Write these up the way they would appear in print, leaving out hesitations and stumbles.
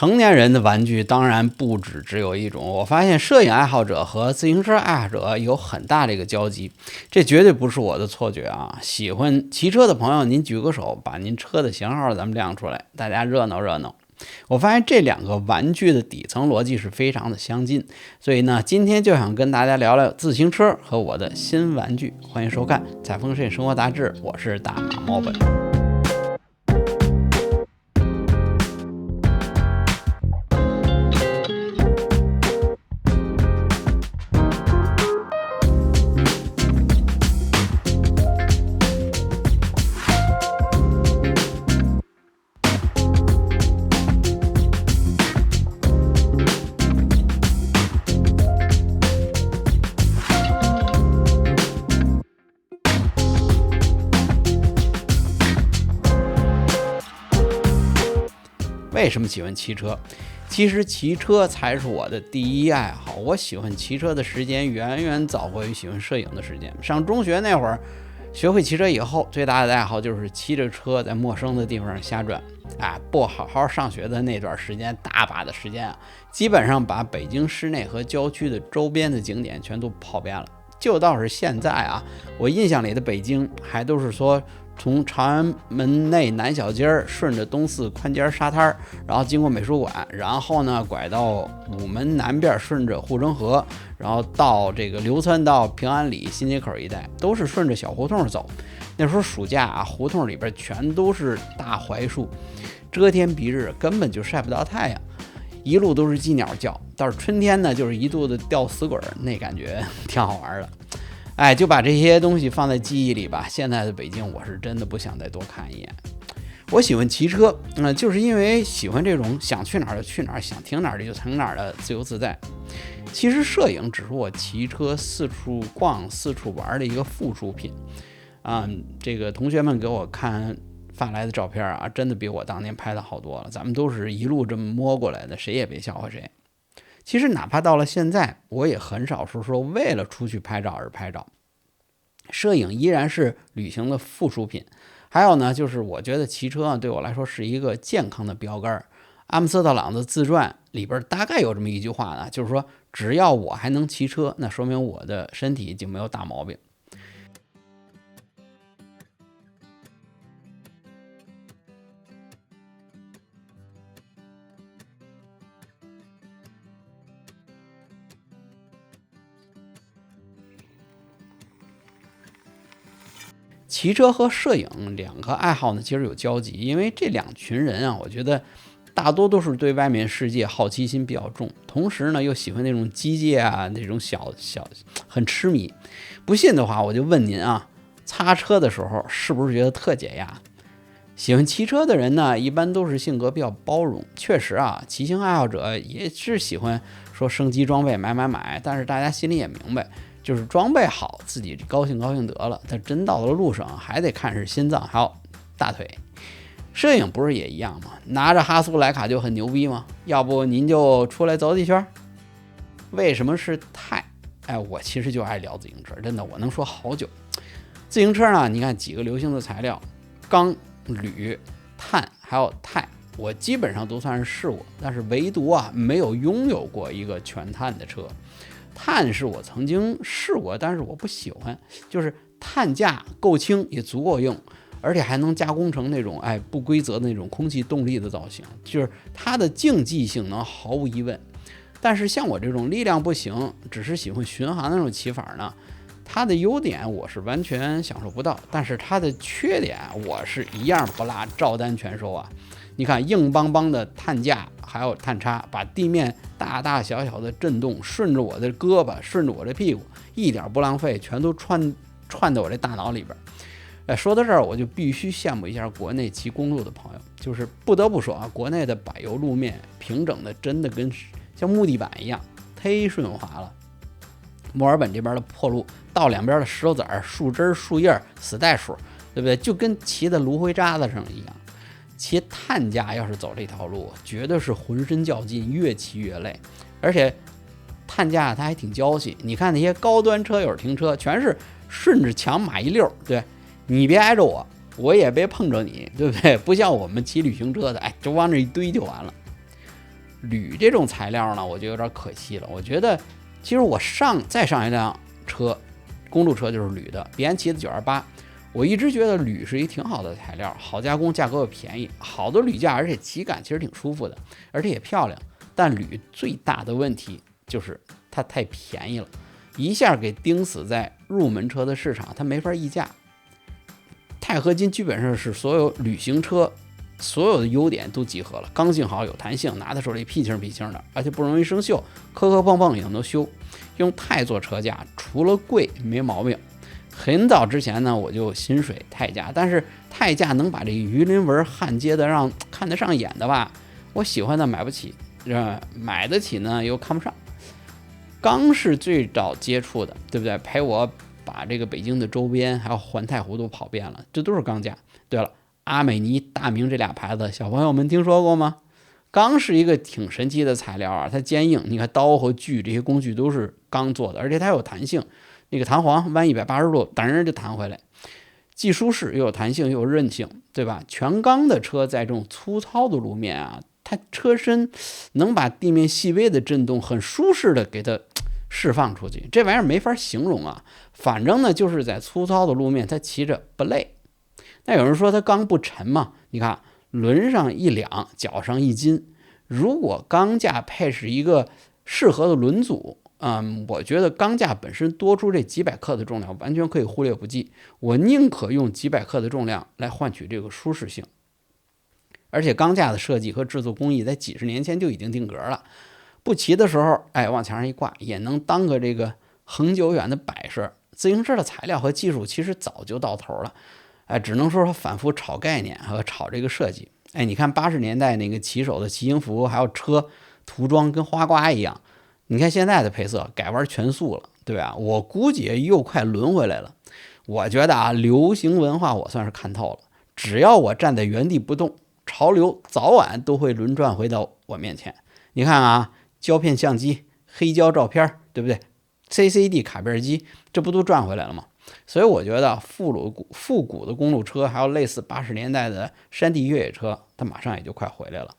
成年人的玩具当然不只有一种，我发现摄影爱好者和自行车爱好者有很大的一个交集，这绝对不是我的错觉啊！喜欢骑车的朋友，您举个手，把您车的型号咱们亮出来，大家热闹热闹。我发现这两个玩具的底层逻辑是非常的相近，所以呢，今天就想跟大家聊聊自行车和我的新玩具。欢迎收看《采风摄影生活杂志》，我是大马猫本。为什么喜欢骑车？其实骑车才是我的第一爱好。我喜欢骑车的时间远远早过于喜欢摄影的时间。上中学那会儿，学会骑车以后，最大的爱好就是骑着车在陌生的地方瞎转。不好好上学的那段时间，大把的时间啊，基本上把北京市内和郊区的周边的景点全都跑遍了。就倒是现在啊，我印象里的北京还都是说，从朝阳门内南小街顺着东四宽街沙滩，然后经过美术馆，然后呢拐到午门南边，顺着护城河，然后到这个流窜到平安里新街口一带，都是顺着小胡同走。那时候暑假啊，胡同里边全都是大槐树，遮天蔽日，根本就晒不到太阳，一路都是鸡鸟叫。到是春天呢，就是一肚子吊死鬼，那感觉挺好玩的。就把这些东西放在记忆里吧。现在的北京，我是真的不想再多看一眼。我喜欢骑车，就是因为喜欢这种想去哪儿就去哪儿，想停哪儿就停哪儿的自由自在。其实摄影只是我骑车四处逛、四处玩的一个附属品。这个同学们给我看发来的照片啊，真的比我当年拍的好多了。咱们都是一路这么摸过来的，谁也别笑话谁。其实哪怕到了现在，我也很少说为了出去拍照而拍照，摄影依然是旅行的附属品。还有呢，就是我觉得骑车对我来说是一个健康的标杆。阿姆斯特朗的自传里边大概有这么一句话呢，就是说只要我还能骑车，那说明我的身体就没有大毛病。骑车和摄影两个爱好呢，其实有交集，因为这两群人啊，我觉得大多都是对外面世界好奇心比较重，同时呢又喜欢那种机械啊，那种小很痴迷。不信的话，我就问您啊，擦车的时候是不是觉得特解压？喜欢骑车的人呢，一般都是性格比较包容。确实啊，骑行爱好者也是喜欢说升级装备买，但是大家心里也明白，就是装备好，自己高兴得了。但真到了路上，还得看是心脏还有大腿。摄影不是也一样吗？拿着哈苏徕卡就很牛逼吗？要不您就出来走几圈？为什么是钛？我其实就爱聊自行车，真的，我能说好久。自行车呢，你看几个流行的材料，钢、铝、碳还有钛，我基本上都算是试过，但是唯独没有拥有过一个全碳的车。碳是我曾经试过，但是我不喜欢，就是碳架够轻也足够用，而且还能加工成那种不规则的那种空气动力的造型，就是它的竞技性能毫无疑问。但是像我这种力量不行，只是喜欢巡航那种骑法呢，它的优点我是完全享受不到，但是它的缺点我是一样不落，照单全收啊！你看硬邦邦的碳架还有碳叉，把地面大大小小的震动顺着我的胳膊，顺着我的屁股，一点不浪费，全都串到我这大脑里边。说到这儿，我就必须羡慕一下国内骑公路的朋友，就是不得不说啊，国内的柏油路面平整的真的跟像木地板一样，忒顺滑了。墨尔本这边的破路，道两边的石头子儿、树枝、树叶、死袋鼠，对不对？就跟骑在芦荟渣子上一样。骑碳架要是走这条路，绝对是浑身较劲，越骑越累。而且碳架它还挺娇气，你看那些高端车友停车，全是顺着墙码一溜，对，你别挨着我，我也别碰着你，对不对？不像我们骑旅行车的，就往那一堆就完了。铝这种材料呢，我就有点可惜了。我觉得其实我再上一辆车，公路车就是铝的，比安奇的928。我一直觉得铝是一挺好的材料，好加工，价格又便宜，好的铝架，而且骑感其实挺舒服的，而且也漂亮。但铝最大的问题就是它太便宜了，一下给钉死在入门车的市场，它没法议价。钛合金基本上是所有旅行车所有的优点都集合了，刚性好，有弹性，拿在手里屁轻屁轻的，而且不容易生锈，磕碰碰也能修。用钛做车架，除了贵没毛病。很早之前呢，我就心水钛架，但是钛架能把这个鱼鳞纹焊接的让看得上眼的吧，我喜欢的买不起，买得起呢又看不上。钢是最早接触的，对不对？陪我把这个北京的周边还有环太湖都跑遍了，这都是钢架。对了，阿美尼、大明这俩牌子，小朋友们听说过吗？钢是一个挺神奇的材料啊，它坚硬，你看刀和锯这些工具都是钢做的，而且它有弹性，那个弹簧弯180度，噔就弹回来，既舒适又有弹性又有韧性，对吧？全钢的车在这种粗糙的路面啊，它车身能把地面细微的震动很舒适的给它释放出去，这玩意儿没法形容啊。反正呢，就是在粗糙的路面，它骑着不累。那有人说它钢不沉嘛？你看轮上1两，脚上1斤。如果钢架配是一个适合的轮组，我觉得钢架本身多出这几百克的重量，完全可以忽略不计。我宁可用几百克的重量来换取这个舒适性。而且钢架的设计和制作工艺在几十年前就已经定格了，不骑的时候，往墙上一挂，也能当个这个恒久远的摆设。自行车的材料和技术其实早就到头了，只能说反复炒概念和炒这个设计。你看80年代那个骑手的骑行服，还有车涂装跟花瓜一样。你看现在的配色改玩全素了，对吧？我估计又快轮回来了。我觉得啊，流行文化我算是看透了，只要我站在原地不动，潮流早晚都会轮转回到我面前。你看啊，胶片相机、黑胶照片，对不对？ CCD 卡片机，这不都转回来了吗？所以我觉得复古的公路车，还有类似80年代的山地越野车，它马上也就快回来了。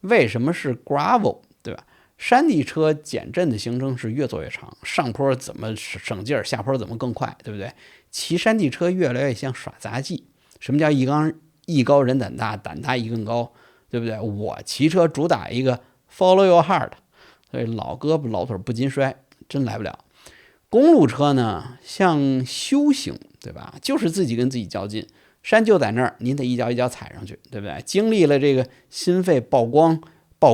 为什么是 gravel， 对吧？山地车减震的行程是越做越长，上坡怎么省劲儿，下坡怎么更快，对不对？骑山地车越来越像耍杂技。什么叫艺高人胆大，胆大艺更高，对不对？我骑车主打一个 follow your heart， 所以老胳膊老腿不禁摔，真来不了。公路车呢，像修行，对吧？就是自己跟自己较劲，山就在那儿，您得一脚一脚踩上去，对不对？经历了这个心肺爆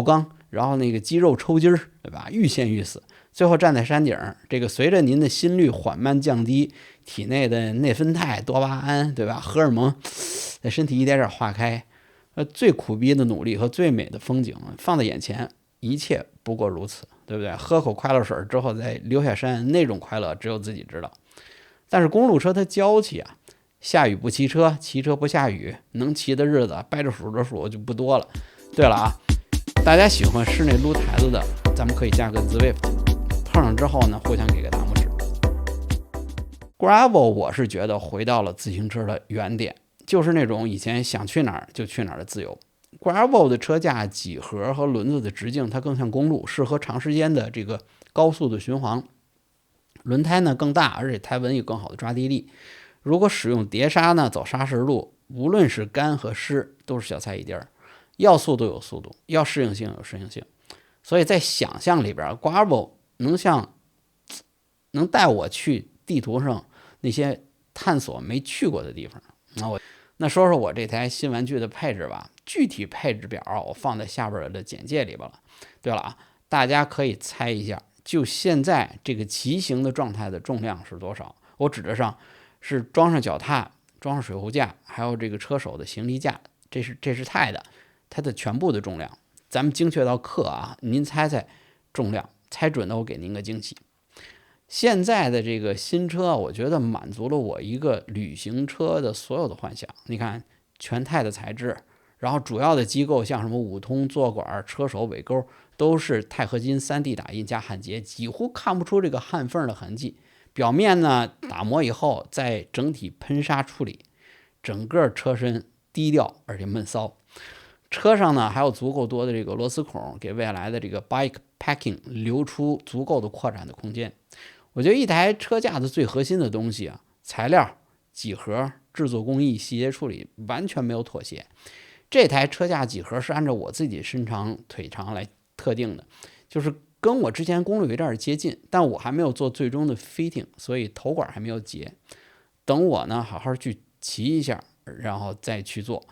缸，然后那个肌肉抽筋儿，对吧？愈陷愈死，最后站在山顶，这个随着您的心率缓慢降低，体内的内啡肽、多巴胺，对吧？荷尔蒙在身体一点点化开，最苦逼的努力和最美的风景放在眼前，一切不过如此，对不对？喝口快乐水之后再溜下山，那种快乐只有自己知道。但是公路车它娇气啊，下雨不骑车，骑车不下雨，能骑的日子掰着数着数就不多了。对了啊，大家喜欢室内撸台子的，咱们可以加个 Zwift， 碰上之后呢，互相给个大拇指。Gravel 我是觉得回到了自行车的原点，就是那种以前想去哪儿就去哪儿的自由。Gravel 的车架、几何和轮子的直径，它更像公路，适合长时间的这个高速的巡航。轮胎呢更大，而且胎纹有更好的抓地力。如果使用碟刹呢，走砂石路，无论是干和湿，都是小菜一碟儿。要速度有速度，要适应性有适应性。所以在想象里边 ，Gravel 能带我去地图上那些探索没去过的地方。那说说我这台新玩具的配置吧，具体配置表我放在下边的简介里边了。对了啊，大家可以猜一下，就现在这个骑行的状态的重量是多少？我指的上是装上脚踏、装上水壶架，还有这个车手的行李架，这是钛的，它的全部的重量。咱们精确到克啊，您猜猜重量，猜准的我给您个惊喜。现在的这个新车，我觉得满足了我一个旅行车的所有的幻想。你看，全钛的材质，然后主要的机构像什么五通、座管、车手、尾钩，都是钛合金 3D 打印加焊接，几乎看不出这个焊缝的痕迹。表面呢打磨以后，再整体喷砂处理，整个车身低调而且闷骚。车上呢还有足够多的这个螺丝孔，给未来的这个 bike packing 留出足够的扩展的空间。我觉得一台车架的最核心的东西啊，材料、几何、制作工艺、细节处理完全没有妥协。这台车架几何是按照我自己身长腿长来特定的，就是跟我之前攻略有点接近，但我还没有做最终的 fitting， 所以头管还没有结。等我呢好好去骑一下，然后再去做。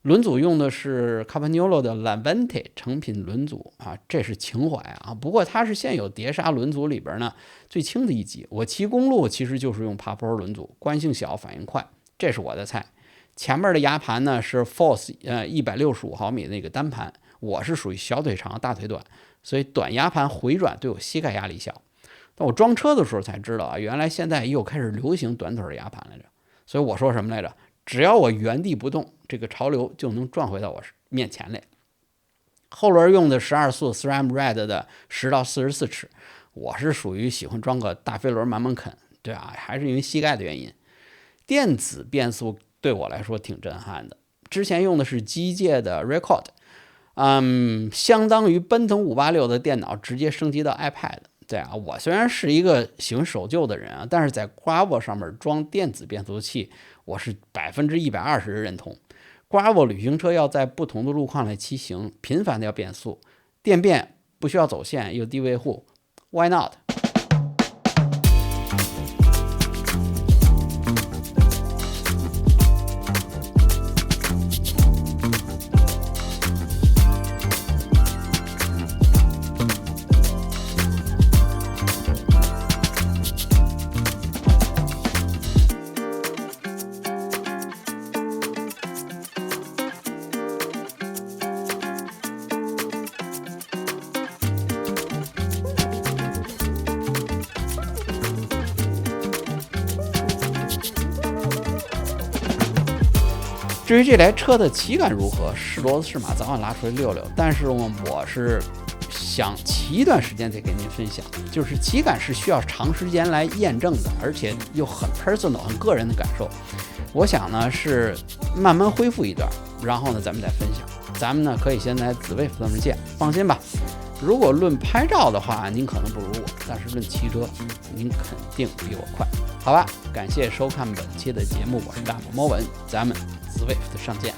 轮组用的是 Campagnolo 的 Lavente 成品轮组啊，这是情怀啊。不过它是现有碟刹轮组里边呢最轻的一级。我骑公路其实就是用爬坡轮组，惯性小，反应快，这是我的菜。前面的牙盘呢是 Force 165毫米的那个单盘，我是属于小腿长大腿短，所以短牙盘回转对我膝盖压力小。但我装车的时候才知道啊，原来现在又开始流行短腿的牙盘来着。所以我说什么来着？只要我原地不动，这个潮流就能转回到我面前来。后轮用的12速 SRAM Red 的10到44尺，我是属于喜欢装个大飞轮慢慢啃，对啊，还是因为膝盖的原因。电子变速对我来说挺震撼的，之前用的是机械的 Record，相当于奔腾586的电脑直接升级到 iPad。对啊，我虽然是一个喜欢守旧的人啊，但是在 Gravel 上面装电子变速器，我是120%的认同。Gravel 旅行车要在不同的路况来骑行，频繁的要变速，电变不需要走线，又低维护 ，Why not？至于这台车的骑感如何，是骡子是马，早晚拉出来溜溜。但是我是想骑一段时间再给您分享，就是骑感是需要长时间来验证的，而且又很 personal 很个人的感受。我想呢是慢慢恢复一段，然后呢咱们再分享。咱们呢可以先在紫薇上面见，放心吧。如果论拍照的话，您可能不如我，但是论骑车，您肯定比我快。好吧，感谢收看本期的节目，我是大魔魔文，咱们紫薇上见。